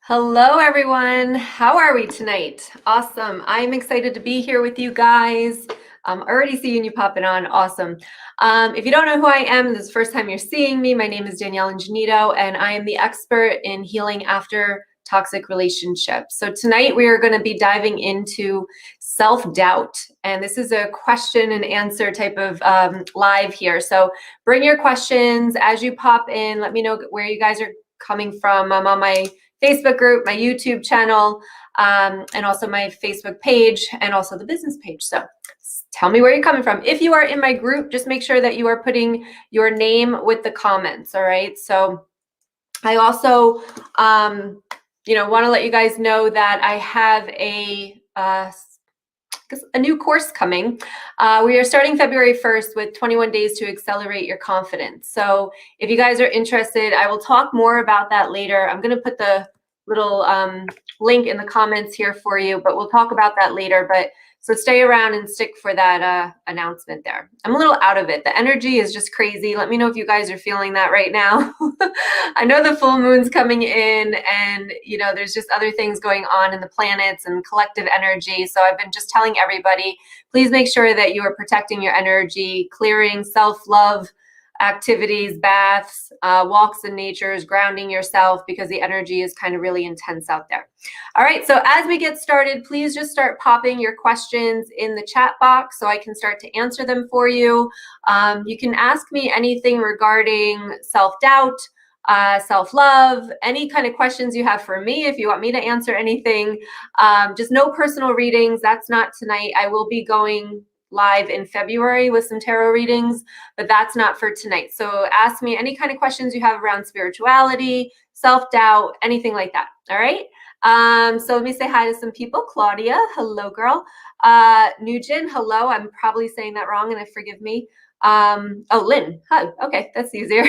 Hello, everyone. How are we tonight? Awesome. I'm excited to be here with you guys. I'm already seeing you popping on. Awesome. If you don't know who I am, this is the first time you're seeing me. My name is Danielle Ingenito, and I am the expert in healing after toxic relationships. So tonight we are going to be diving into self-doubt. And this is a question and answer type of live here. So bring your questions as you pop in. Let me know where you guys are coming from. I'm on my Facebook group, my YouTube channel, and also my Facebook page, and also the business page. So tell me where you're coming from. If you are in my group, just make sure that you are putting your name with the comments, all right? So I also, want to let you guys know that I have a new course coming. We are starting February 1st with 21 days to accelerate your confidence. So if you guys are interested, I will talk more about that later. I'm going to put the little link in the comments here for you, but we'll talk about that later. So stay around and stick for that announcement there. I'm a little out of it. The energy is just crazy. Let me know if you guys are feeling that right now. I know the full moon's coming in, and there's just other things going on in the planets and collective energy. So I've been just telling everybody, please make sure that you are protecting your energy, clearing self-love activities, baths, walks in nature, grounding yourself, because the energy is kind of really intense out there. All right, so as we get started, please just start popping your questions in the chat box so I can start to answer them for you. You can ask me anything regarding self-doubt, self-love, any kind of questions you have for me. If you want me to answer anything, just no personal readings. That's not tonight. I will be going live in February with some tarot readings, but that's not for tonight. So ask me any kind of questions you have around spirituality, self-doubt, anything like that. All right. So let me say hi to some people. Claudia, hello, girl. Nugent, hello. I'm probably saying that wrong, and forgive me. Lynn, hi. Okay, that's easier.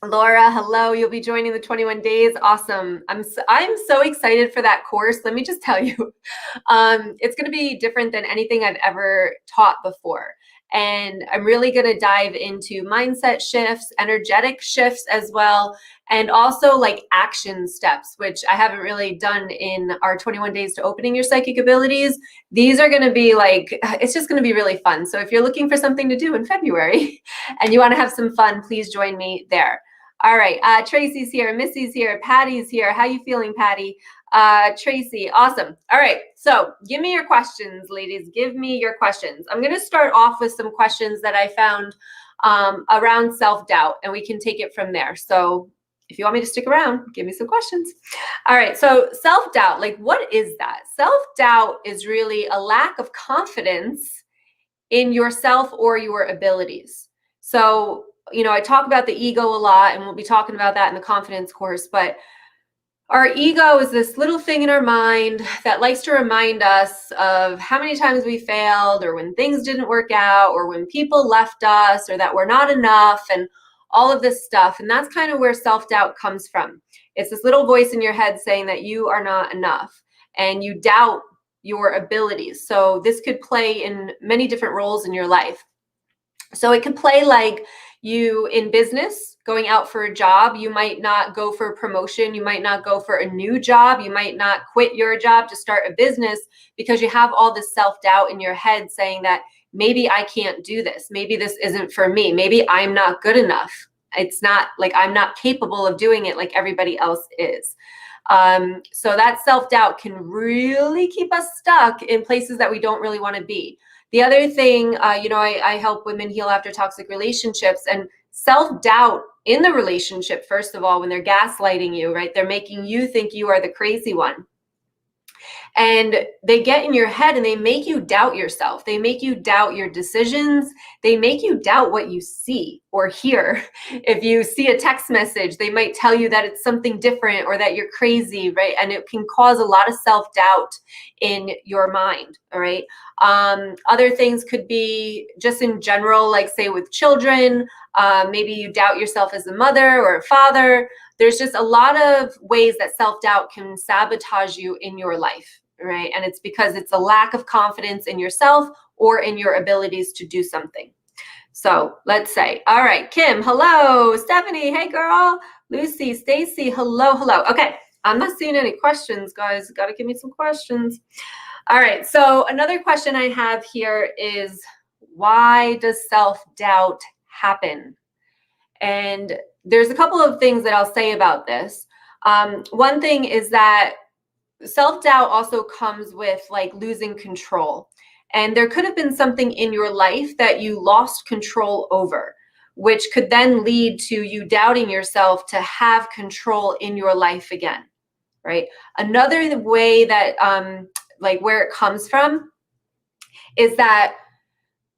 Laura, hello. You'll be joining the 21 days. Awesome. I'm so excited for that course. Let me just tell you, it's going to be different than anything I've ever taught before. And I'm really going to dive into mindset shifts, energetic shifts as well, and also like action steps, which I haven't really done in our 21 days to opening your psychic abilities. These are going to be it's just going to be really fun. So if you're looking for something to do in February and you want to have some fun, please join me there. All right, Tracy's here, Missy's here, Patty's here. How you feeling, Patty? Tracy, awesome. All right, so give me your questions, ladies. Give me your questions. I'm going to start off with some questions that I found around self-doubt, and we can take it from there. So if you want me to stick around, give me some questions. All right, so self-doubt, what is that? Self-doubt is really a lack of confidence in yourself or your abilities. So I talk about the ego a lot, and we'll be talking about that in the confidence course, but our ego is this little thing in our mind that likes to remind us of how many times we failed, or when things didn't work out, or when people left us, or that we're not enough, and all of this stuff. And that's kind of where self-doubt comes from. It's this little voice in your head saying that you are not enough, and you doubt your abilities. So this could play in many different roles in your life. So it could play like you in business, going out for a job. You might not go for a promotion. You might not go for a new job. You might not quit your job to start a business because you have all this self-doubt in your head saying that maybe I can't do this. Maybe this isn't for me. Maybe I'm not good enough. It's not like I'm not capable of doing it like everybody else is. So that self-doubt can really keep us stuck in places that we don't really want to be. The other thing, I help women heal after toxic relationships, and self-doubt in the relationship, first of all, when they're gaslighting you, right? They're making you think you are the crazy one. And they get in your head and they make you doubt yourself. They make you doubt your decisions. They make you doubt what you see or hear. If you see a text message, they might tell you that it's something different or that you're crazy, right? And it can cause a lot of self-doubt in your mind, all right? Other things could be just in general, like say with children, maybe you doubt yourself as a mother or a father. There's just a lot of ways that self-doubt can sabotage you in your life, right? And it's because it's a lack of confidence in yourself or in your abilities to do something. So let's say, all right, Kim, hello. Stephanie, hey girl. Lucy, Stacy, hello, hello. Okay, I'm not seeing any questions, guys. Got to give me some questions. All right, so another question I have here is, why does self-doubt happen? And there's a couple of things that I'll say about this. One thing is that self-doubt also comes with like losing control. And there could have been something in your life that you lost control over, which could then lead to you doubting yourself to have control in your life again, right? Another way that, like where it comes from is that,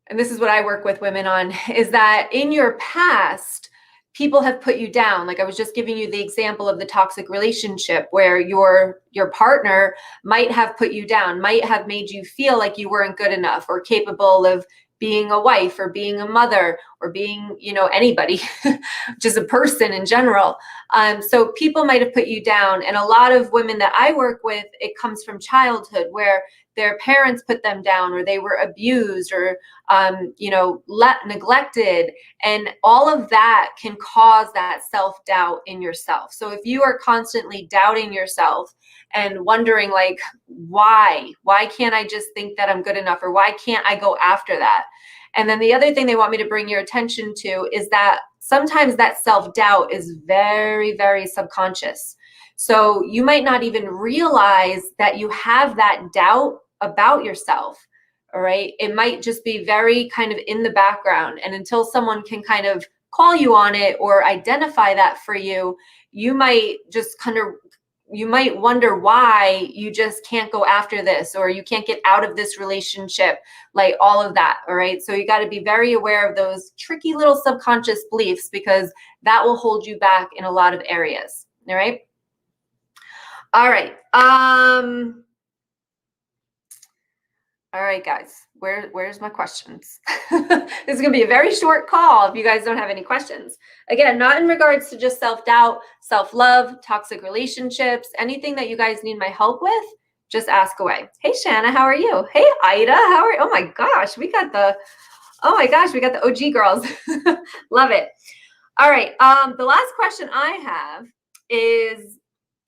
and this is what I work with women on, is that in your past, people have put you down. Like I was just giving you the example of the toxic relationship where your partner might have put you down, might have made you feel like you weren't good enough or capable of being a wife or being a mother or being, you know, anybody, just a person in general. So people might have put you down. And a lot of women that I work with, it comes from childhood where their parents put them down or they were abused or, you know, neglected. And all of that can cause that self-doubt in yourself. So if you are constantly doubting yourself and wondering like, why can't I just think that I'm good enough? Or why can't I go after that? And then the other thing they want me to bring your attention to is that sometimes that self-doubt is very, very subconscious. So you might not even realize that you have that doubt about yourself. All right. It might just be very kind of in the background. And until someone can kind of call you on it or identify that for you, you might just kind of, you might wonder why you just can't go after this or you can't get out of this relationship, like all of that. All right. So you got to be very aware of those tricky little subconscious beliefs because that will hold you back in a lot of areas. All right. All right. All right, guys, where's my questions? This is going to be a very short call if you guys don't have any questions. Again, not in regards to just self-doubt, self-love, toxic relationships, anything that you guys need my help with, just ask away. Hey, Shanna, how are you? Hey, Ida, how are you? Oh my gosh, we got the OG girls. Love it. All right, the last question I have is,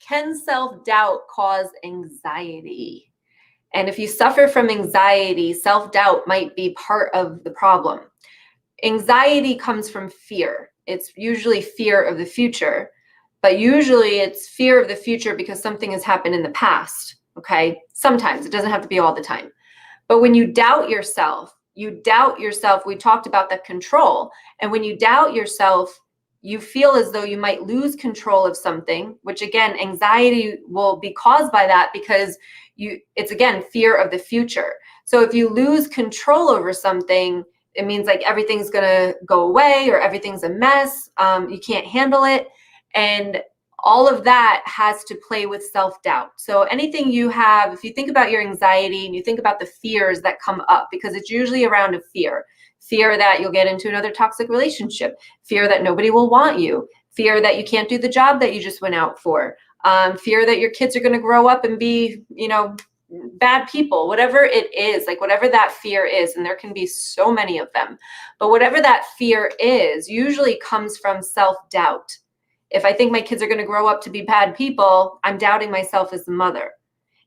can self-doubt cause anxiety? And if you suffer from anxiety, self-doubt might be part of the problem. Anxiety comes from fear. It's usually fear of the future, but usually it's fear of the future because something has happened in the past, okay? Sometimes, it doesn't have to be all the time. But when you doubt yourself, we talked about the control, and when you doubt yourself, you feel as though you might lose control of something, which again, anxiety will be caused by that because it's again, fear of the future. So if you lose control over something, it means like everything's gonna go away or everything's a mess, you can't handle it. And all of that has to play with self-doubt. So anything you have, if you think about your anxiety and you think about the fears that come up, because it's usually around a fear that you'll get into another toxic relationship, fear that nobody will want you, fear that you can't do the job that you just went out for, fear that your kids are going to grow up and be, you know, bad people, whatever it is, like whatever that fear is, and there can be so many of them, but whatever that fear is usually comes from self-doubt. If I think my kids are going to grow up to be bad people, I'm doubting myself as a mother.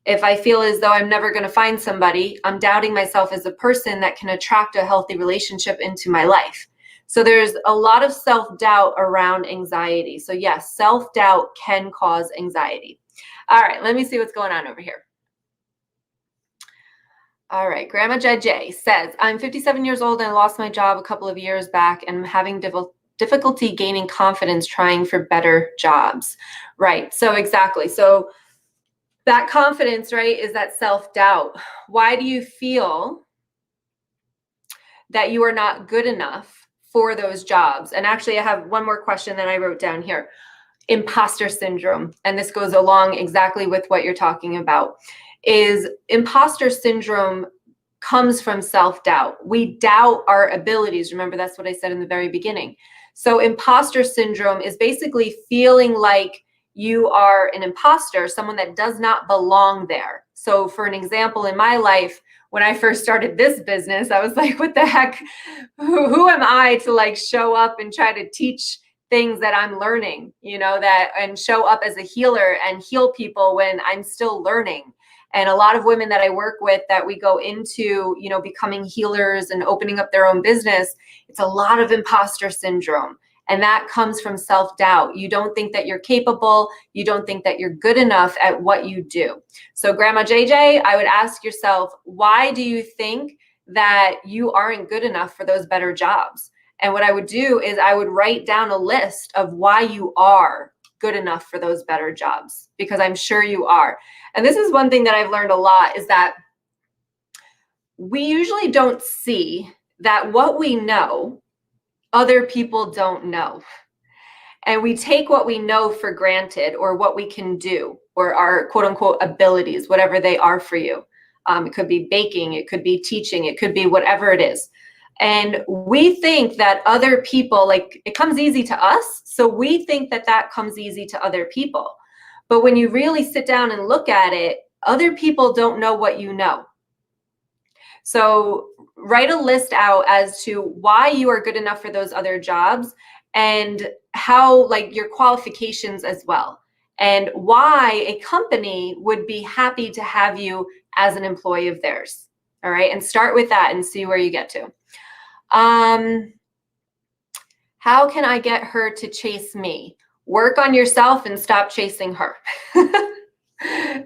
If I feel as though I'm never going to find somebody, I'm doubting myself as a person that can attract a healthy relationship into my life. So there's a lot of self-doubt around anxiety. So yes, self-doubt can cause anxiety. All right, let me see what's going on over here. All right, Grandma JJ says, I'm 57 years old and I lost my job a couple of years back and I'm having difficulty gaining confidence trying for better jobs. Right, so exactly. So that confidence, right, is that self-doubt. Why do you feel that you are not good enough for those jobs? And actually, I have one more question that I wrote down here. Imposter syndrome, and this goes along exactly with what you're talking about, is imposter syndrome comes from self-doubt. We doubt our abilities. Remember, that's what I said in the very beginning. So imposter syndrome is basically feeling like you are an imposter, someone that does not belong there. So for an example, in my life, when I first started this business, I was like, what the heck? Who am I to like show up and try to teach things that I'm learning, and show up as a healer and heal people when I'm still learning. And a lot of women that I work with that we go into, becoming healers and opening up their own business, it's a lot of imposter syndrome. And that comes from self-doubt. You don't think that you're capable. You don't think that you're good enough at what you do. So Grandma JJ, I would ask yourself, why do you think that you aren't good enough for those better jobs? And what I would do is I would write down a list of why you are good enough for those better jobs, because I'm sure you are. And this is one thing that I've learned a lot, is that we usually don't see that what we know, other people don't know. And we take what we know for granted, or what we can do, or our quote unquote abilities, whatever they are for you. It could be baking, it could be teaching, it could be whatever it is. And we think that other people, like, it comes easy to us. So we think that that comes easy to other people. But when you really sit down and look at it, other people don't know what you know. So write a list out as to why you are good enough for those other jobs, and how, like, your qualifications as well, and why a company would be happy to have you as an employee of theirs. All right. And start with that and see where you get to. How can I get her to chase me? Work on yourself and stop chasing her.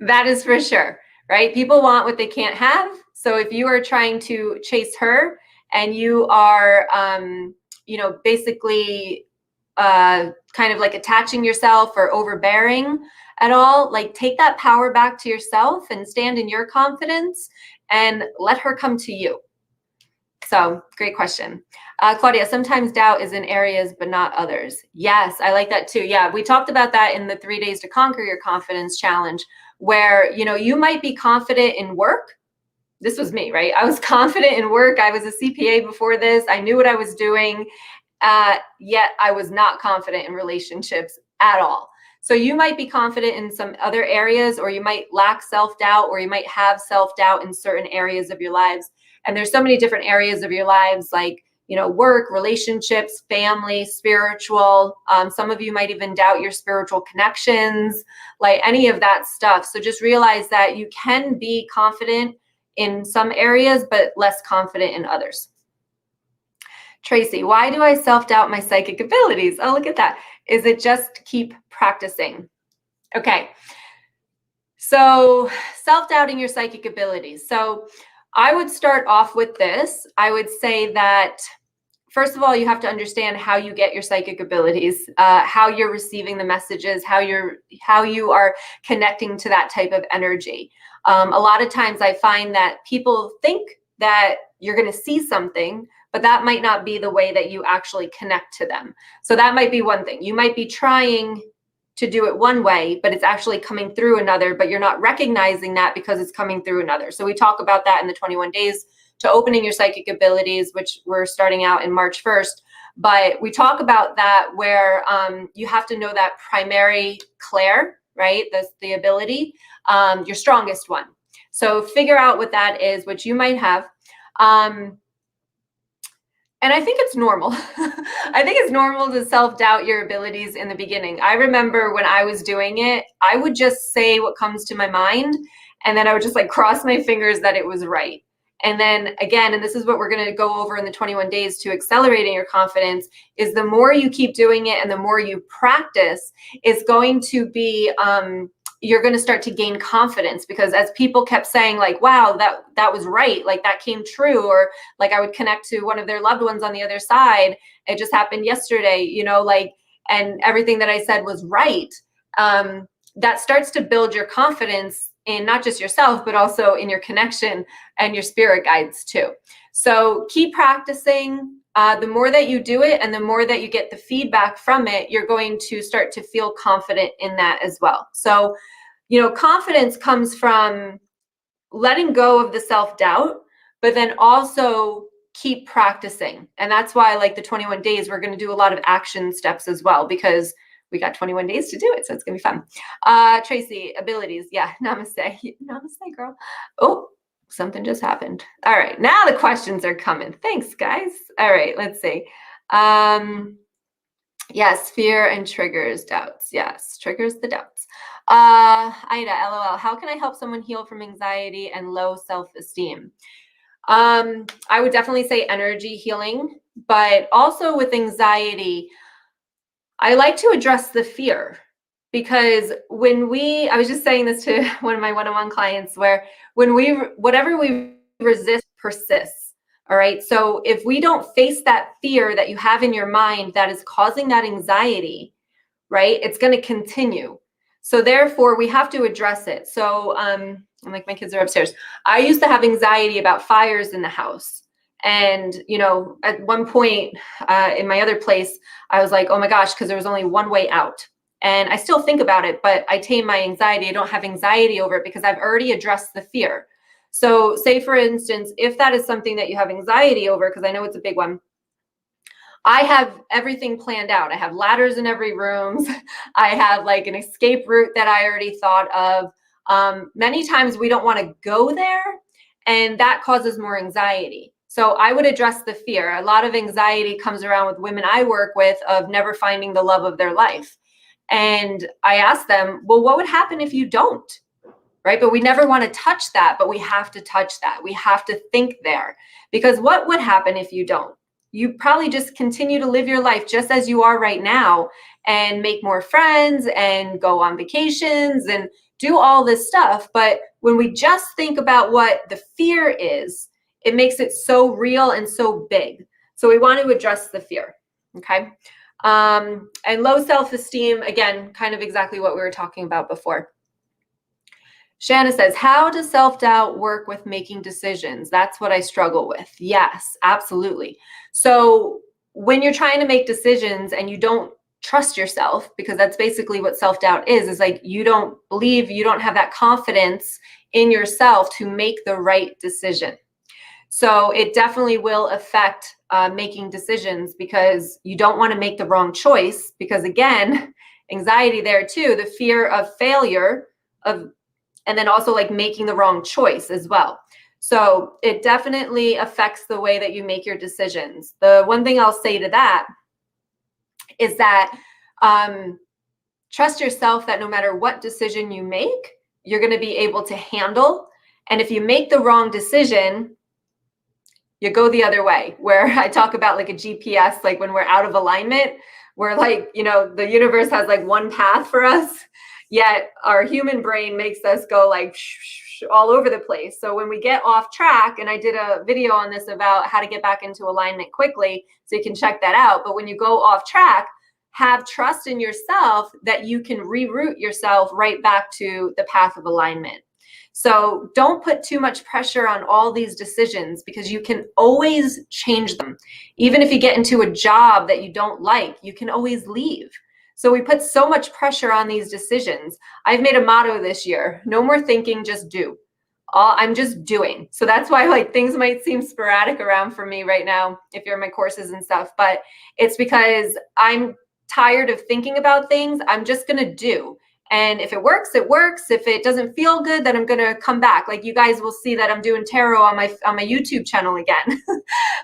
That is for sure, right? People want what they can't have. So if you are trying to chase her and you are, basically kind of like attaching yourself or overbearing at all, like, take that power back to yourself and stand in your confidence and let her come to you. So great question. Claudia, sometimes doubt is in areas, but not others. Yes, I like that too. Yeah, we talked about that in the 3 days to conquer your confidence challenge, where, you might be confident in work. This was me, right? I was confident in work. I was a CPA before this. I knew what I was doing. Yet I was not confident in relationships at all. So you might be confident in some other areas, or you might lack self-doubt, or you might have self-doubt in certain areas of your lives. And there's so many different areas of your lives, like, work, relationships, family, spiritual. Some of you might even doubt your spiritual connections, like any of that stuff. So just realize that you can be confident in some areas, but less confident in others. Tracy, why do I self-doubt my psychic abilities? Oh, look at that. Is it just keep practicing? Okay. So self-doubting your psychic abilities. So I would start off with this. I would say that, first of all, you have to understand how you get your psychic abilities, how you're receiving the messages, how you are connecting to that type of energy. A lot of times I find that people think that you're going to see something, but that might not be the way that you actually connect to them. So that might be one thing. You might be trying to do it one way, but it's actually coming through another, but you're not recognizing that because it's coming through another. So we talk about that in the 21 days to opening your psychic abilities, which we're starting out in March 1st. But we talk about that where you have to know that primary clair, right? The ability, your strongest one. So figure out what that is, which you might have. And I think it's normal. I think it's normal to self-doubt your abilities in the beginning. I remember when I was doing it, I would just say what comes to my mind, and then I would just like cross my fingers that it was right. And then again, and this is what we're going to go over in the 21 days to accelerating your confidence, is the more you keep doing it and the more you practice, is going to be, you're going to start to gain confidence, because as people kept saying, like, wow, that was right, like that came true, or like I would connect to one of their loved ones on the other side, it just happened yesterday, like, and everything that I said was right. That starts to build your confidence in not just yourself, but also in your connection and your spirit guides too. So keep practicing. The more that you do it and the more that you get the feedback from it, you're going to start to feel confident in that as well. So, confidence comes from letting go of the self-doubt, but then also keep practicing. And that's why, like, the 21 days, we're going to do a lot of action steps as well, because we got 21 days to do it. So it's going to be fun. Tracy, abilities. Yeah. Namaste. Namaste, girl. Oh, something just happened. All right. Now the questions are coming. Thanks, guys. All right. Let's see. Yes, fear and triggers doubts. Yes, triggers the doubts. Ida, LOL. How can I help someone heal from anxiety and low self-esteem? I would definitely say energy healing, but also with anxiety, I like to address the fear because I was just saying this to one of my one-on-one clients where whatever we resist persists. All right. So if we don't face that fear that you have in your mind that is causing that anxiety, right, it's going to continue. So therefore we have to address it. So I'm like, my kids are upstairs. I used to have anxiety about fires in the house. And, at one point in my other place, I was like, oh my gosh, because there was only one way out. And I still think about it, but I tame my anxiety. I don't have anxiety over it because I've already addressed the fear. So say, for instance, if that is something that you have anxiety over, because I know it's a big one, I have everything planned out. I have ladders in every room. I have like an escape route that I already thought of. Many times we don't want to go there, and that causes more anxiety. So I would address the fear. A lot of anxiety comes around with women I work with of never finding the love of their life. And I ask them, well, what would happen if you don't? Right? But we never want to touch that, but we have to touch that. We have to think there, because what would happen if you don't? You probably just continue to live your life just as you are right now and make more friends and go on vacations and do all this stuff. But when we just think about what the fear is, it makes it so real and so big. So we want to address the fear. Okay. And low self-esteem, again, kind of exactly what we were talking about before. Shanna says, how does self-doubt work with making decisions? That's what I struggle with. Yes, absolutely. So when you're trying to make decisions and you don't trust yourself, because that's basically what self-doubt is like you don't believe, you don't have that confidence in yourself to make the right decision. So it definitely will affect making decisions because you don't want to make the wrong choice because, again, anxiety there too, the fear of failure, and then also like making the wrong choice as well. So it definitely affects the way that you make your decisions. The one thing I'll say to that is that trust yourself that no matter what decision you make, you're going to be able to handle. And if you make the wrong decision, you go the other way, where I talk about like a GPS, like when we're out of alignment, we're like, the universe has like one path for us, yet our human brain makes us go like all over the place. So when we get off track, and I did a video on this about how to get back into alignment quickly, so you can check that out. But when you go off track, have trust in yourself that you can reroute yourself right back to the path of alignment. So don't put too much pressure on all these decisions because you can always change them. Even if you get into a job that you don't like, you can always leave. So we put so much pressure on these decisions. I've made a motto this year: no more thinking, just do. I'm just doing. So that's why like things might seem sporadic around for me right now if you're in my courses and stuff, but it's because I'm tired of thinking about things. I'm just going to do. And if it works, it works. If it doesn't feel good, then I'm going to come back. Like you guys will see that I'm doing tarot on my YouTube channel again.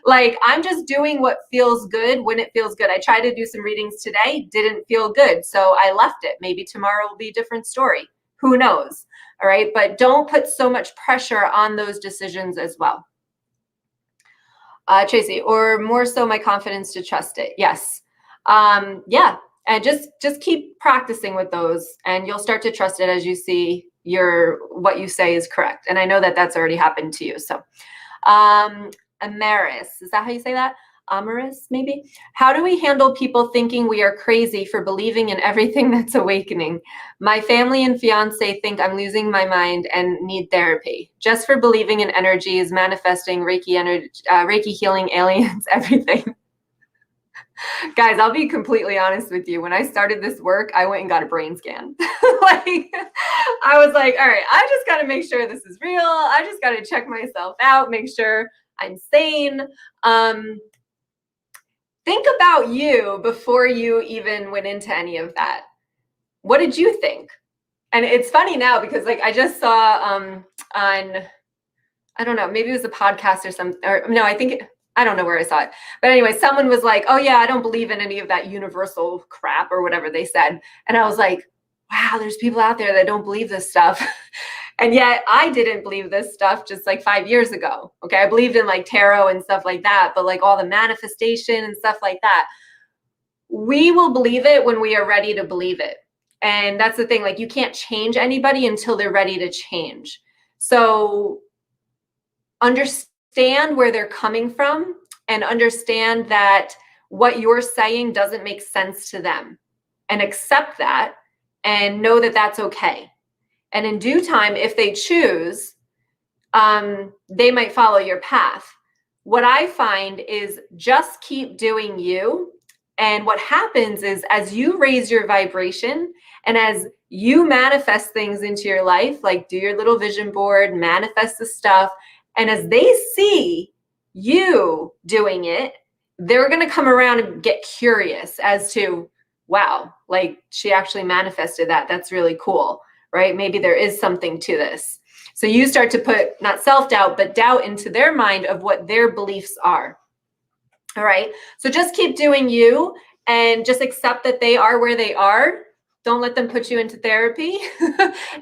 Like I'm just doing what feels good when it feels good. I tried to do some readings today, didn't feel good. So I left it. Maybe tomorrow will be a different story. Who knows? All right. But don't put so much pressure on those decisions as well. Tracy, or more so my confidence to trust it. Yes. Yeah. And just keep practicing with those and you'll start to trust it as you see what you say is correct. And I know that that's already happened to you. So, Amaris, is that how you say that? Amaris, maybe? How do we handle people thinking we are crazy for believing in everything that's awakening? My family and fiance think I'm losing my mind and need therapy just for believing in energies, manifesting, Reiki energy, Reiki healing, aliens, everything. Guys, I'll be completely honest with you. When I started this work, I went and got a brain scan. Like, I was like, all right, I just got to make sure this is real. I just got to check myself out, make sure I'm sane. Think about you before you even went into any of that. What did you think? And it's funny now because like I just saw on, I don't know, maybe it was a podcast or something, or no, I think I don't know where I saw it. But anyway, someone was like, oh yeah, I don't believe in any of that universal crap or whatever they said. And I was like, wow, there's people out there that don't believe this stuff. And yet I didn't believe this stuff just like 5 years ago. Okay. I believed in like tarot and stuff like that, but like all the manifestation and stuff like that, we will believe it when we are ready to believe it. And that's the thing, like you can't change anybody until they're ready to change. So understand where they're coming from and understand that what you're saying doesn't make sense to them, and accept that and know that that's okay. And in due time, if they choose, they might follow your path. What I find is just keep doing you. And what happens is as you raise your vibration and as you manifest things into your life, like do your little vision board, manifest the stuff, and as they see you doing it, they're going to come around and get curious as to, wow, like she actually manifested that. That's really cool, right? Maybe there is something to this. So you start to put not self-doubt, but doubt into their mind of what their beliefs are. All right. So just keep doing you and just accept that they are where they are. Don't let them put you into therapy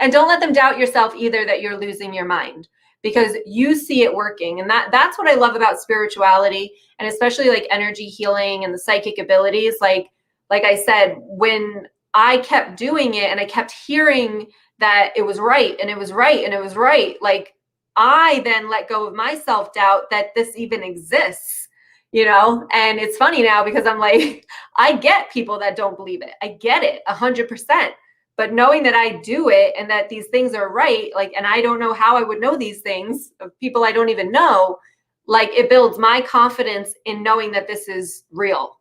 and don't let them doubt yourself either that you're losing your mind, because you see it working. And that's what I love about spirituality, and especially like energy healing and the psychic abilities. Like I said, when I kept doing it and I kept hearing that it was right and it was right and it was right, like I then let go of my self-doubt that this even exists, you know? And it's funny now because I'm like, I get people that don't believe it. I get it 100%. But knowing that I do it and that these things are right, like, and I don't know how I would know these things of people I don't even know, like it builds my confidence in knowing that this is real.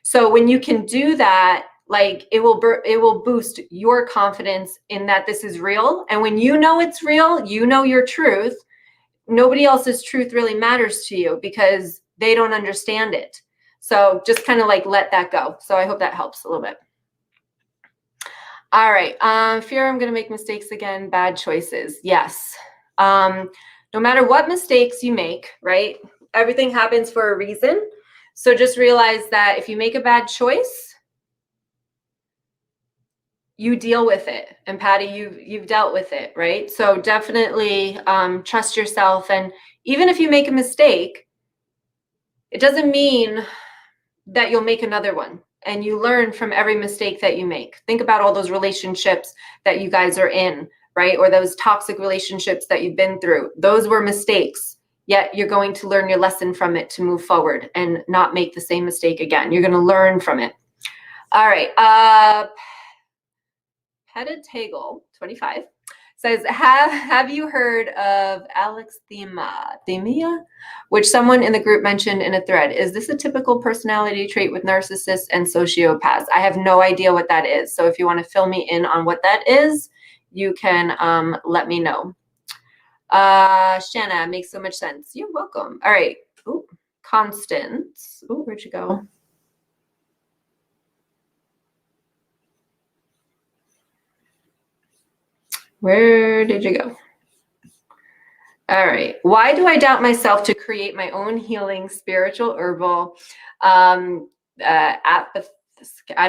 So when you can do that, like it will boost your confidence in that this is real. And when you know it's real, you know your truth. Nobody else's truth really matters to you because they don't understand it. So just kind of like let that go. So I hope that helps a little bit. All right. Fear I'm going to make mistakes again. Bad choices. Yes. No matter what mistakes you make, right? Everything happens for a reason. So just realize that if you make a bad choice, you deal with it. And Patty, you've dealt with it, right? So definitely trust yourself. And even if you make a mistake, it doesn't mean that you'll make another one. And you learn from every mistake that you make. Think about all those relationships that you guys are in, right? Or those toxic relationships that you've been through. Those were mistakes. Yet you're going to learn your lesson from it to move forward and not make the same mistake again. You're going to learn from it. All right. Petted Tagel 25 says, have you heard of alexithymia, which someone in the group mentioned in a thread? Is this a typical personality trait with narcissists and sociopaths? I have no idea what that is. So if you want to fill me in on what that is, you can let me know. Shanna, makes so much sense. You're welcome. All right. Ooh, Constance. Oh, where'd you go? Where did you go? All right. Why do I doubt myself to create my own healing, spiritual, herbal, I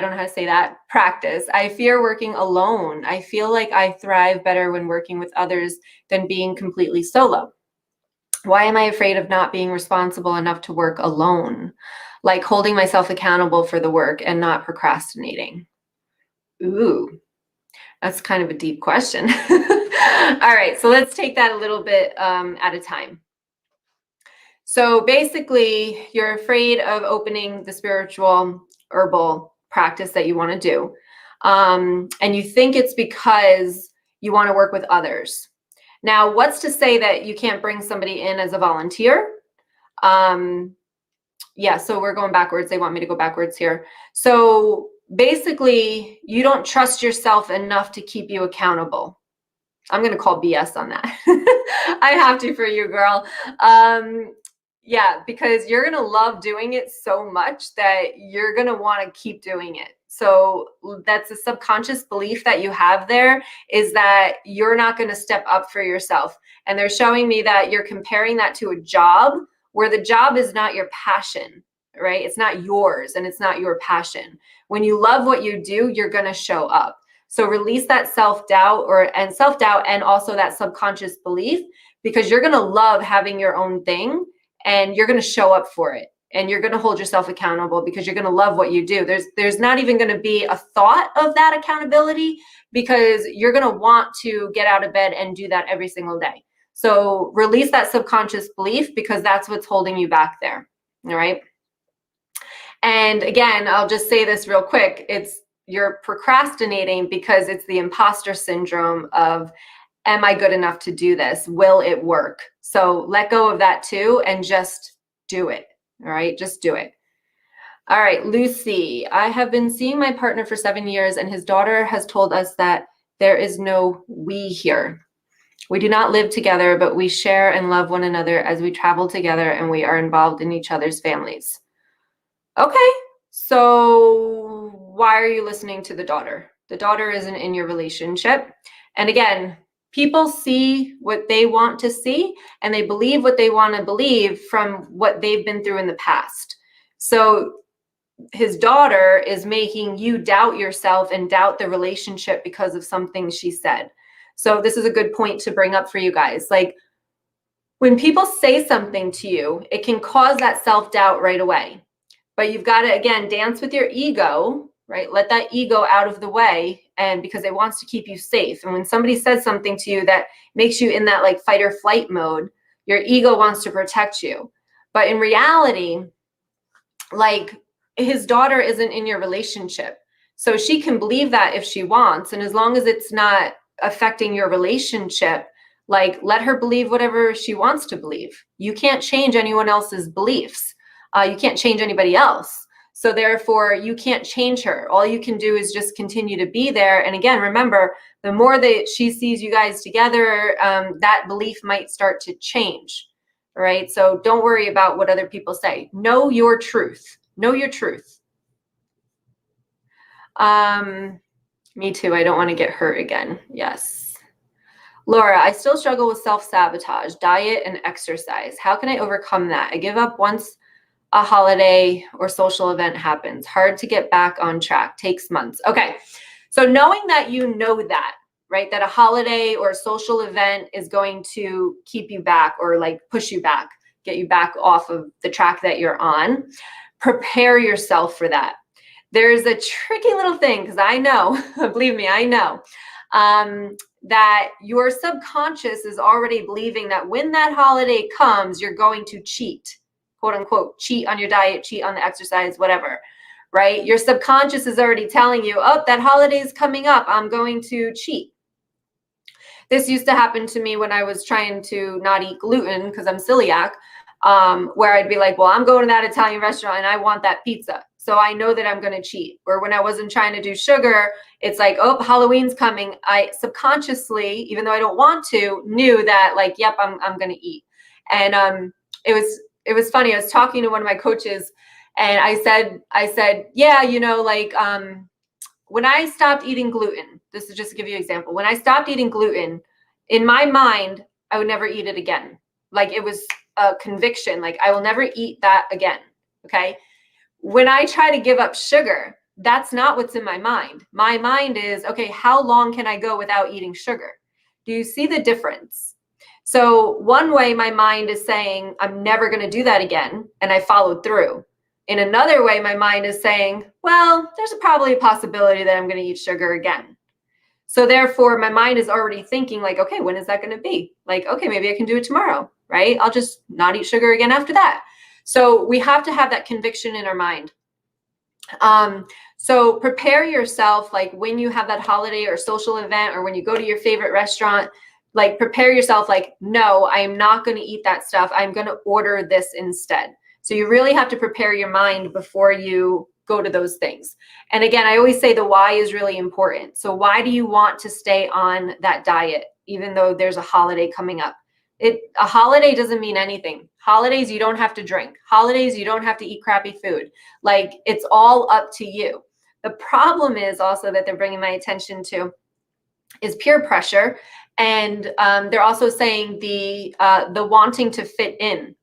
don't know how to say that, practice? I fear working alone. I feel like I thrive better when working with others than being completely solo. Why am I afraid of not being responsible enough to work alone? Like holding myself accountable for the work and not procrastinating. Ooh, that's kind of a deep question. All right, so let's take that a little bit at a time. So basically, you're afraid of opening the spiritual herbal practice that you want to do. And you think it's because you want to work with others. Now, what's to say that you can't bring somebody in as a volunteer? Yeah, so we're going backwards. They want me to go backwards here. So basically, you don't trust yourself enough to keep you accountable. I'm going to call BS on that. I have to for you, girl. Yeah, because you're going to love doing it so much that you're going to want to keep doing it. So that's a subconscious belief that you have there, is that you're not going to step up for yourself. And they're showing me that you're comparing that to a job where the job is not your passion, right? It's not yours and it's not your passion. When you love what you do, you're going to show up. So release that self-doubt and also that subconscious belief, because you're going to love having your own thing and you're going to show up for it. And you're going to hold yourself accountable because you're going to love what you do. There's not even going to be a thought of that accountability, because you're going to want to get out of bed and do that every single day. So release that subconscious belief, because that's what's holding you back there. All right. And again, I'll just say this real quick. You're procrastinating because it's the imposter syndrome of, am I good enough to do this? Will it work? So let go of that too and just do it. All right, just do it. All right, Lucy, I have been seeing my partner for 7 years and his daughter has told us that there is no we here. We do not live together, but we share and love one another as we travel together and we are involved in each other's families. Okay, so why are you listening to the daughter? The daughter isn't in your relationship. And again, people see what they want to see and they believe what they want to believe from what they've been through in the past. So his daughter is making you doubt yourself and doubt the relationship because of something she said. So this is a good point to bring up for you guys. Like, when people say something to you, it can cause that self-doubt right away. But you've got to, again, dance with your ego, right? Let that ego out of the way, and because it wants to keep you safe. And when somebody says something to you that makes you in that like fight or flight mode, your ego wants to protect you. But in reality, like, his daughter isn't in your relationship. So she can believe that if she wants. And as long as it's not affecting your relationship, like, let her believe whatever she wants to believe. You can't change anyone else's beliefs. You can't change anybody else. So therefore, you can't change her. All you can do is just continue to be there. And again, remember, the more that she sees you guys together, that belief might start to change, right? So don't worry about what other people say. Know your truth. Know your truth. Me too. I don't want to get hurt again. Yes. Laura, I still struggle with self-sabotage, diet and exercise. How can I overcome that? I give up once a holiday or social event happens. Hard to get back on track. Takes months. Okay. So knowing that you know that, right, that a holiday or a social event is going to keep you back or like push you back, get you back off of the track that you're on, prepare yourself for that. There's a tricky little thing, because I know, believe me, I know, that your subconscious is already believing that when that holiday comes, you're going to cheat, quote unquote, cheat on your diet, cheat on the exercise, whatever, right? Your subconscious is already telling you, oh, that holiday is coming up, I'm going to cheat. This used to happen to me when I was trying to not eat gluten because I'm celiac, where I'd be like, well, I'm going to that Italian restaurant and I want that pizza. So I know that I'm going to cheat. Or when I wasn't trying to do sugar, it's like, oh, Halloween's coming. I subconsciously, even though I don't want to, knew that like, yep, I'm going to eat. And it was funny. I was talking to one of my coaches and I said, yeah, you know, like, when I stopped eating gluten, this is just to give you an example. When I stopped eating gluten, in my mind, I would never eat it again. Like, it was a conviction, like I will never eat that again. Okay. When I try to give up sugar, that's not what's in my mind. My mind is, okay, how long can I go without eating sugar? Do you see the difference? So one way my mind is saying, I'm never going to do that again. And I followed through. In another way, my mind is saying, well, there's probably a possibility that I'm going to eat sugar again. So therefore, my mind is already thinking like, okay, when is that going to be? Like, okay, maybe I can do it tomorrow, right? I'll just not eat sugar again after that. So we have to have that conviction in our mind. So prepare yourself, like when you have that holiday or social event, or when you go to your favorite restaurant, like prepare yourself like, no, I am not going to eat that stuff. I'm going to order this instead. So you really have to prepare your mind before you go to those things. And again, I always say the why is really important. So why do you want to stay on that diet, even though there's a holiday coming up? A holiday doesn't mean anything. Holidays, you don't have to drink. Holidays, you don't have to eat crappy food. Like, it's all up to you. The problem is also that they're bringing my attention to is peer pressure. And they're also saying the wanting to fit in.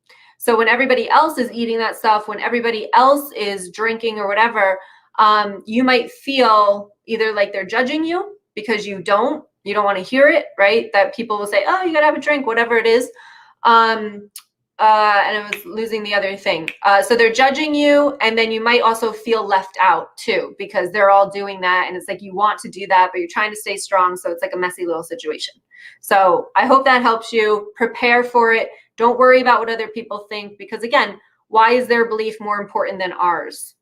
So when everybody else is eating that stuff, when everybody else is drinking or whatever, you might feel either like they're judging you because you don't want to hear it, right? That people will say, oh, you gotta have a drink, whatever it is. And I was losing the other thing. So they're judging you, and then you might also feel left out too, because they're all doing that, and it's like you want to do that, but you're trying to stay strong, so it's like a messy little situation. So I hope that helps you. Prepare for it. Don't worry about what other people think, because again, why is their belief more important than ours?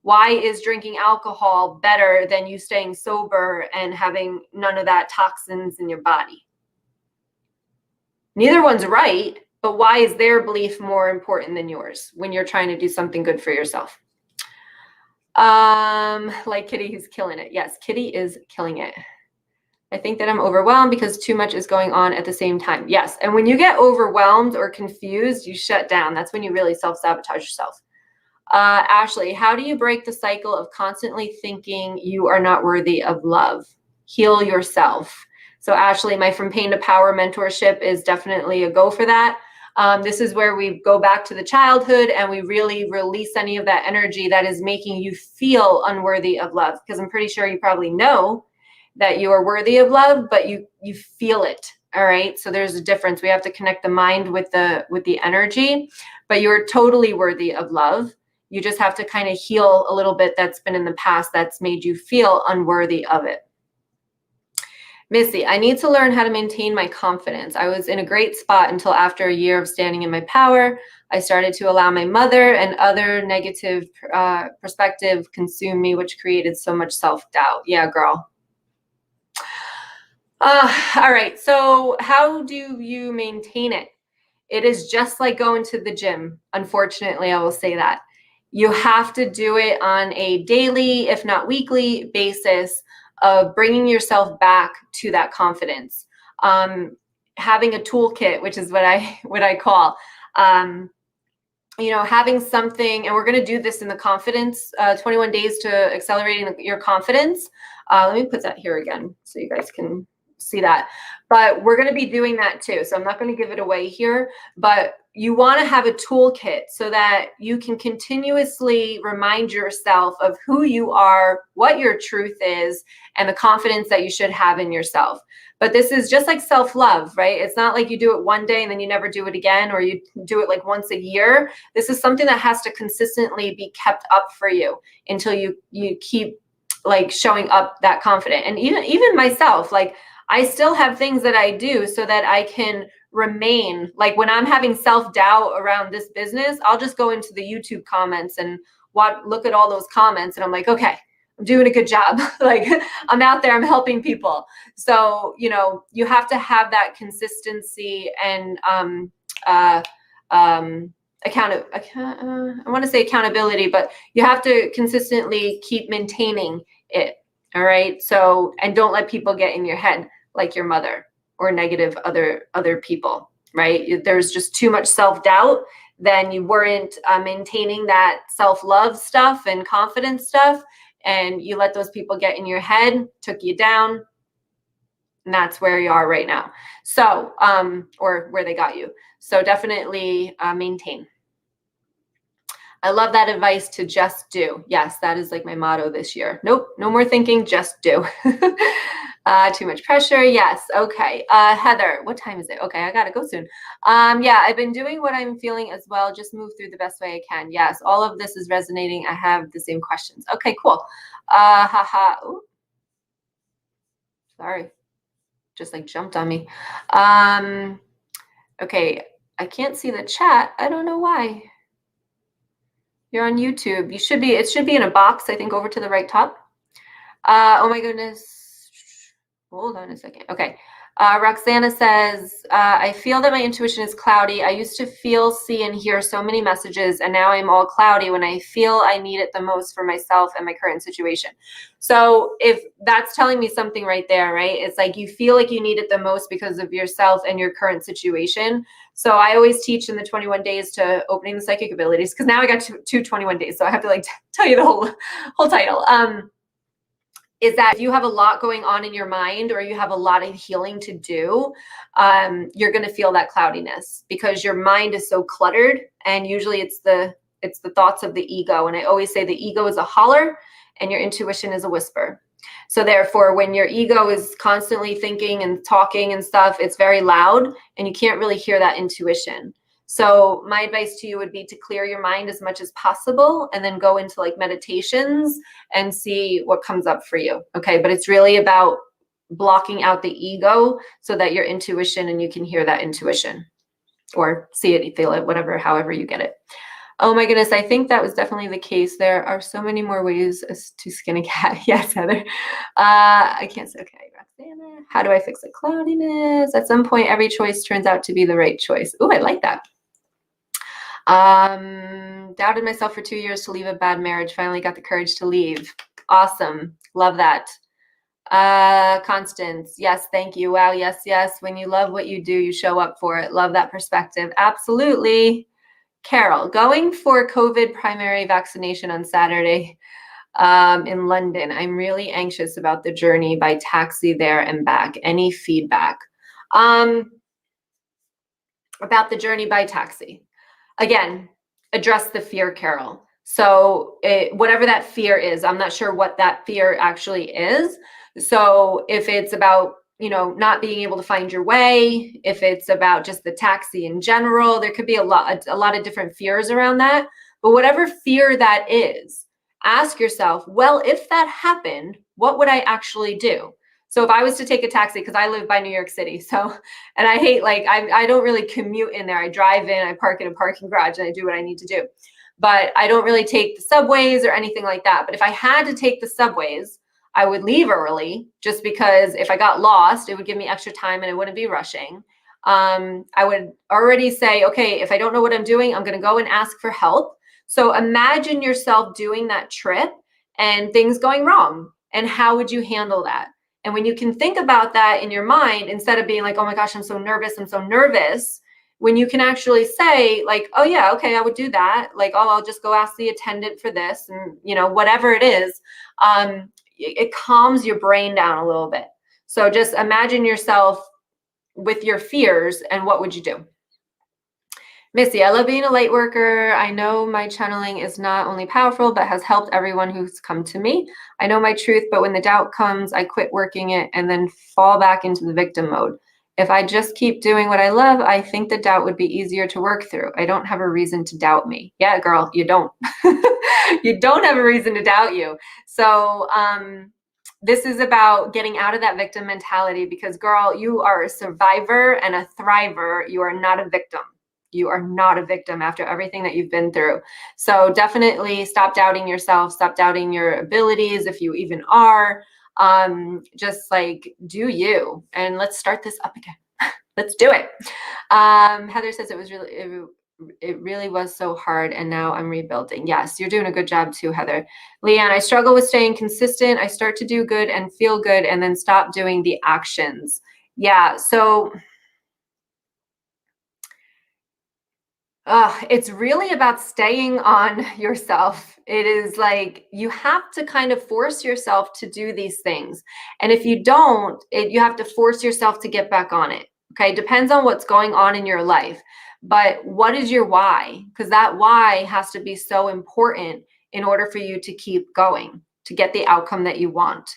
Why is drinking alcohol better than you staying sober and having none of that toxins in your body? Neither one's right, but why is their belief more important than yours when you're trying to do something good for yourself? Like Kitty, who's killing it. Yes, Kitty is killing it. I think that I'm overwhelmed because too much is going on at the same time. Yes, and when you get overwhelmed or confused, you shut down. That's when you really self-sabotage yourself. Ashley, how do you break the cycle of constantly thinking you are not worthy of love? Heal yourself. So Ashley, my From Pain to Power mentorship is definitely a go for that. This is where we go back to the childhood and we really release any of that energy that is making you feel unworthy of love. Because I'm pretty sure you probably know that you are worthy of love, but you feel it. All right. So there's a difference. We have to connect the mind with the energy, but you're totally worthy of love. You just have to kind of heal a little bit that's been in the past that's made you feel unworthy of it. Missy, I need to learn how to maintain my confidence. I was in a great spot until after a year of standing in my power. I started to allow my mother and other negative perspective consume me, which created so much self-doubt. Yeah, girl. All right. So how do you maintain it? It is just like going to the gym. Unfortunately, I will say that. You have to do it on a daily, if not weekly basis of bringing yourself back to that confidence. Having a toolkit, which is what I call, having something, and we're going to do this in the confidence, 21 days to accelerating your confidence. Let me put that here again so you guys can see that. But we're going to be doing that too. So I'm not going to give it away here, but you want to have a toolkit so that you can continuously remind yourself of who you are, what your truth is, and the confidence that you should have in yourself. But this is just like self-love, right? It's not like you do it one day and then you never do it again, or you do it like once a year. This is something that has to consistently be kept up for you until you keep like showing up that confident. And even myself, like I still have things that I do so that I can remain, like when I'm having self-doubt around this business, I'll just go into the YouTube comments and look at all those comments and I'm like, okay, I'm doing a good job. Like I'm out there, I'm helping people. So, you have to have that consistency and I want to say accountability, but you have to consistently keep maintaining it. All right. So, and don't let people get in your head like your mother or negative other people, right? There's just too much self-doubt. Then you weren't maintaining that self-love stuff and confidence stuff. And you let those people get in your head, took you down. And that's where you are right now. So, or where they got you. So definitely maintain. I love that advice to just do. Yes, that is like my motto this year. Nope, no more thinking, just do. Too much pressure. Yes. Okay. Heather, what time is it? Okay, I gotta go soon. Yeah, I've been doing what I'm feeling as well. Just move through the best way I can. Yes, all of this is resonating. I have the same questions. Okay, cool. Ooh. Sorry, just like jumped on me. Okay, I can't see the chat. I don't know why. You're on YouTube. It should be in a box, I think, over to the right top. Oh my goodness. Hold on a second. Okay. Roxana says, I feel that my intuition is cloudy. I used to feel, see, and hear so many messages, and now I'm all cloudy when I feel I need it the most for myself and my current situation. So if that's telling me something right there, right? It's like you feel like you need it the most because of yourself and your current situation. So I always teach in the 21 days to opening the psychic abilities, because now I got two 21 days. So I have to like tell you the whole title. is that if you have a lot going on in your mind or you have a lot of healing to do, you're going to feel that cloudiness because your mind is so cluttered. And usually it's the thoughts of the ego. And I always say the ego is a holler and your intuition is a whisper. So therefore, when your ego is constantly thinking and talking and stuff, it's very loud and you can't really hear that intuition. So my advice to you would be to clear your mind as much as possible and then go into like meditations and see what comes up for you. Okay. But it's really about blocking out the ego so that your intuition and you can hear that intuition or see it, feel it, whatever, however you get it. Oh my goodness, I think that was definitely the case. There are so many more ways to skin a cat. Yes, Heather. I can't say, okay, Roxana. How do I fix the cloudiness? At some point, every choice turns out to be the right choice. Oh, I like that. Doubted myself for 2 years to leave a bad marriage. Finally got the courage to leave. Awesome. Love that. Constance. Yes. Thank you. Wow. Yes. Yes. When you love what you do, you show up for it. Love that perspective. Absolutely. Carol, going for COVID primary vaccination on Saturday in London. I'm really anxious about the journey by taxi there and back. Any feedback? About the journey by taxi. Again, address the fear, Carol. So whatever that fear is, I'm not sure what that fear actually is. So if it's about, you know, not being able to find your way, if it's about just the taxi in general, there could be a lot of different fears around that. But whatever fear that is, ask yourself, well, if that happened, what would I actually do? So if I was to take a taxi, because I live by New York City, so, and I hate, like, I don't really commute in there. I drive in, I park in a parking garage, and I do what I need to do. But I don't really take the subways or anything like that. But if I had to take the subways, I would leave early just because if I got lost, it would give me extra time and it wouldn't be rushing. I would already say, okay, if I don't know what I'm doing, I'm going to go and ask for help. So imagine yourself doing that trip and things going wrong. And how would you handle that? And when you can think about that in your mind, instead of being like, oh my gosh, I'm so nervous, when you can actually say like, oh yeah, okay, I would do that. Like, oh, I'll just go ask the attendant for this and, you know, whatever it is, it calms your brain down a little bit. So just imagine yourself with your fears and what would you do? Missy, I love being a light worker. I know my channeling is not only powerful, but has helped everyone who's come to me. I know my truth, but when the doubt comes, I quit working it and then fall back into the victim mode. If I just keep doing what I love, I think the doubt would be easier to work through. I don't have a reason to doubt me. Yeah, girl, you don't. You don't have a reason to doubt you. So this is about getting out of that victim mentality because, girl, you are a survivor and a thriver. You are not a victim. You are not a victim after everything that you've been through. So definitely stop doubting yourself, stop doubting your abilities if you even are. Just like do you, and let's start this up again. Let's do it. Heather says it really was so hard and now I'm rebuilding. Yes, you're doing a good job too, Heather. Leanne, I struggle with staying consistent. I start to do good and feel good and then stop doing the actions. Yeah, so it's really about staying on yourself. It is like you have to kind of force yourself to do these things. And if you don't, you have to force yourself to get back on it. Okay, depends on what's going on in your life. But what is your why? Because that why has to be so important in order for you to keep going, to get the outcome that you want.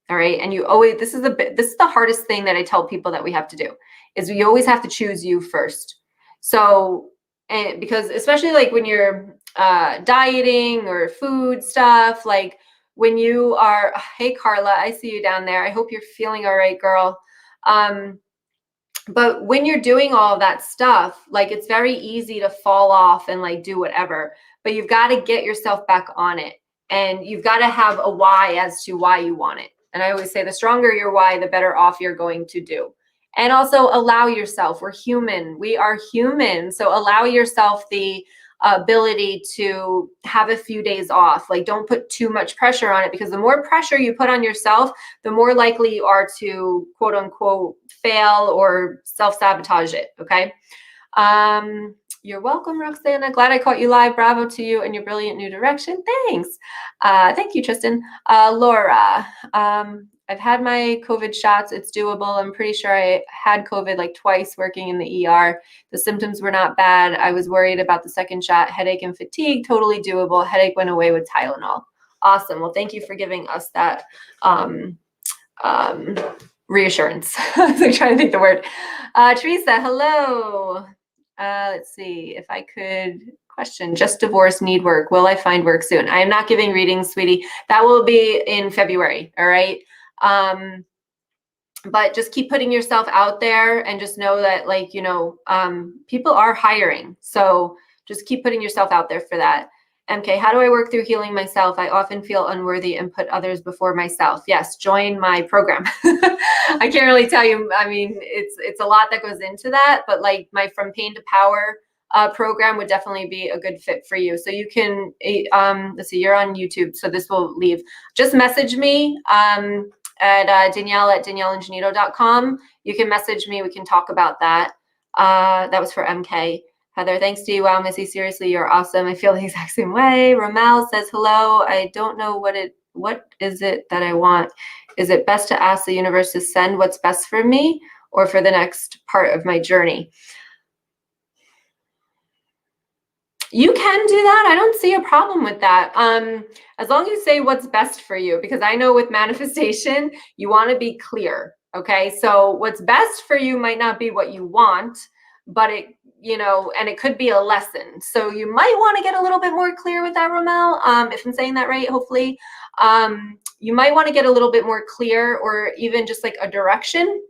All right. And you always, this is the hardest thing that I tell people that we have to do is we always have to choose you first. So, and because especially like when you're dieting or food stuff, like when you are, hey, Carla, I see you down there. I hope you're feeling all right, girl. But when you're doing all of that stuff, like it's very easy to fall off and like do whatever, but you've got to get yourself back on it. And you've got to have a why as to why you want it. And I always say the stronger your why, the better off you're going to do. And also allow yourself, we're human, we are human. So allow yourself the ability to have a few days off. Like don't put too much pressure on it because the more pressure you put on yourself, the more likely you are to quote unquote fail or self-sabotage it. Okay. You're welcome, Roxana. Glad I caught you live. Bravo to you and your brilliant new direction. Thanks. Thank you, Tristan. Laura, I've had my COVID shots. It's doable. I'm pretty sure I had COVID like twice working in the ER. The symptoms were not bad. I was worried about the second shot, headache and fatigue, totally doable. Headache went away with Tylenol. Awesome. Well, thank you for giving us that reassurance. I'm trying to think the word. Teresa, hello. Let's see if I could question, just divorced, need work. Will I find work soon? I am not giving readings, sweetie. That will be in February. All right. But just keep putting yourself out there and just know that, like, people are hiring. So just keep putting yourself out there for that. MK, how do I work through healing myself? I often feel unworthy and put others before myself. Yes, join my program. I can't really tell you. I mean, it's a lot that goes into that, but like my From Pain to Power program would definitely be a good fit for you. So you can, let's see, you're on YouTube, so this will leave. Just message me at Danielle at danielleingenito.com. You can message me. We can talk about that. That was for MK. Heather, thanks to you. Wow, Missy, seriously, you're awesome. I feel the exact same way. Ramel says, hello. I don't know what is it that I want. Is it best to ask the universe to send what's best for me or for the next part of my journey? You can do that. I don't see a problem with that. As long as you say what's best for you, because I know with manifestation, you want to be clear. Okay. So what's best for you might not be what you want, but and it could be a lesson. So you might want to get a little bit more clear with that, Ramel. If I'm saying that right, hopefully, you might want to get a little bit more clear, or even just like a direction.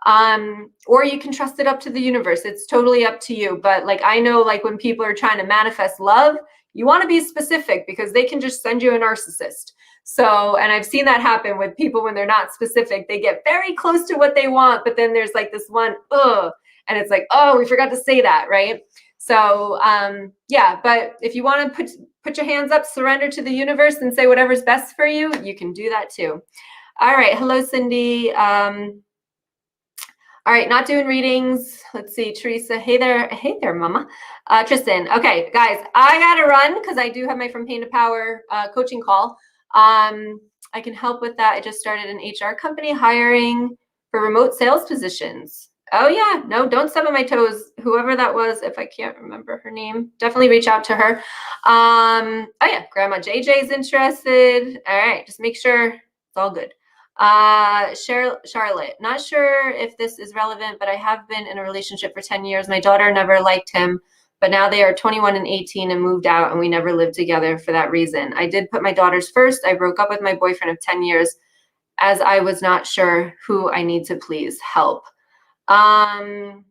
Or you can trust it up to the universe. It's totally up to you. But like, I know, like when people are trying to manifest love, you want to be specific, because they can just send you a narcissist. So, and I've seen that happen with people when they're not specific. They get very close to what they want, but then there's like this one, and it's like, oh, we forgot to say that, right? So, yeah, but if you want to put your hands up, surrender to the universe and say whatever's best for you, you can do that too. All right. Hello, Cindy. All right, not doing readings. Let's see, Teresa. Hey there, mama. Tristan. Okay, guys, I gotta run because I do have my From Pain to Power coaching call. I can help with that. I just started an HR company hiring for remote sales positions. Oh yeah, no, don't step on my toes. Whoever that was, if I can't remember her name, definitely reach out to her. Oh yeah, Grandma JJ's interested. All right, just make sure it's all good. Charlotte, not sure if this is relevant, but I have been in a relationship for 10 years. My daughter never liked him, but now they are 21 and 18 and moved out, and we never lived together for that reason. I did put my daughters first. I broke up with my boyfriend of 10 years as I was not sure who I need to please. Help. That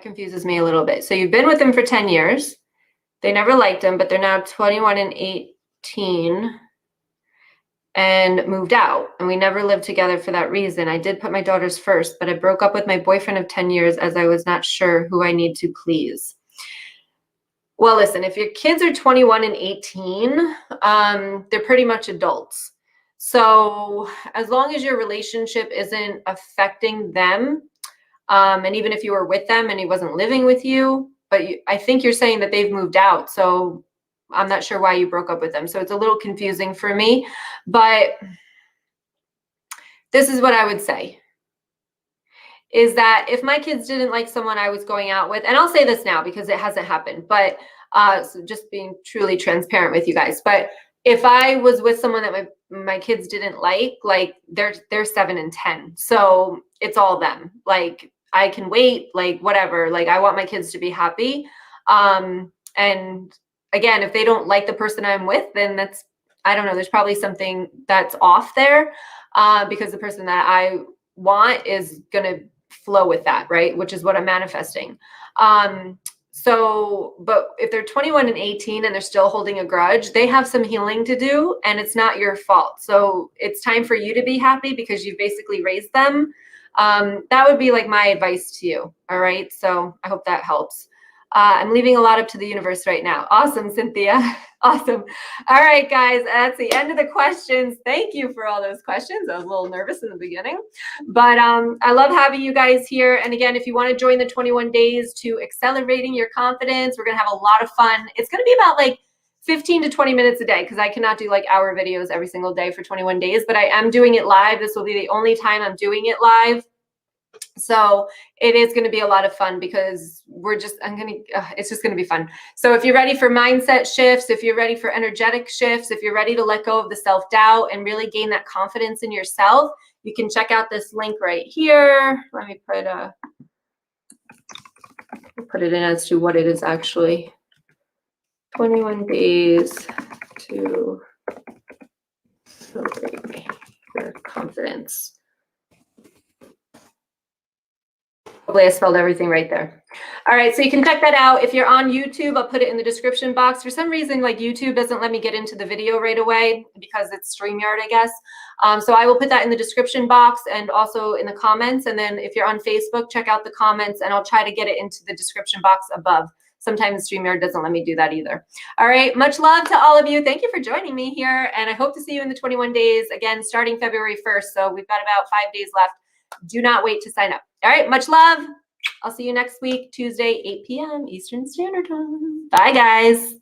confuses me a little bit. So you've been with them for 10 years. They never liked him, but they're now 21 and 18 and moved out, and we never lived together for that reason. I did put my daughters first, but I broke up with my boyfriend of 10 years as I was not sure who I need to please. Well, listen, if your kids are 21 and 18, they're pretty much adults. So as long as your relationship isn't affecting them, and even if you were with them and he wasn't living with you, but I think you're saying that they've moved out. So I'm not sure why you broke up with them. So it's a little confusing for me, but this is what I would say, is that if my kids didn't like someone I was going out with, and I'll say this now because it hasn't happened, but so just being truly transparent with you guys, but if I was with someone that my kids didn't like they're 7 and 10. So it's all them. Like, I can wait, like whatever, like I want my kids to be happy. And again, if they don't like the person I'm with, then that's, I don't know, there's probably something that's off there, because the person that I want is going to flow with that, right? Which is what I'm manifesting. So, but if they're 21 and 18 and they're still holding a grudge, they have some healing to do, and it's not your fault. So it's time for you to be happy because you've basically raised them. That would be like my advice to you. All right. So I hope that helps. I'm leaving a lot up to the universe right now. Awesome, Cynthia. Awesome. All right, guys, that's the end of the questions. Thank you for all those questions. I was a little nervous in the beginning, but I love having you guys here. And again, if you want to join the 21 days to accelerating your confidence, we're going to have a lot of fun. It's going to be about like 15 to 20 minutes a day, because I cannot do like hour videos every single day for 21 days, but I am doing it live. This will be the only time I'm doing it live. So it is going to be a lot of fun, because it's just going to be fun. So if you're ready for mindset shifts, if you're ready for energetic shifts, if you're ready to let go of the self-doubt and really gain that confidence in yourself, you can check out this link right here. Let me put it in as to what it is actually. 21 days to accelerate your confidence. Hopefully I spelled everything right there. All right, so you can check that out. If you're on YouTube, I'll put it in the description box. For some reason, like YouTube doesn't let me get into the video right away because it's StreamYard, I guess. So I will put that in the description box and also in the comments. And then if you're on Facebook, check out the comments, and I'll try to get it into the description box above. Sometimes StreamYard doesn't let me do that either. All right, much love to all of you. Thank you for joining me here, and I hope to see you in the 21 days, again, starting February 1st. So we've got about 5 days left. Do not wait to sign up. All right, much love. I'll see you next week, Tuesday, 8 p.m. Eastern Standard Time. Bye, guys.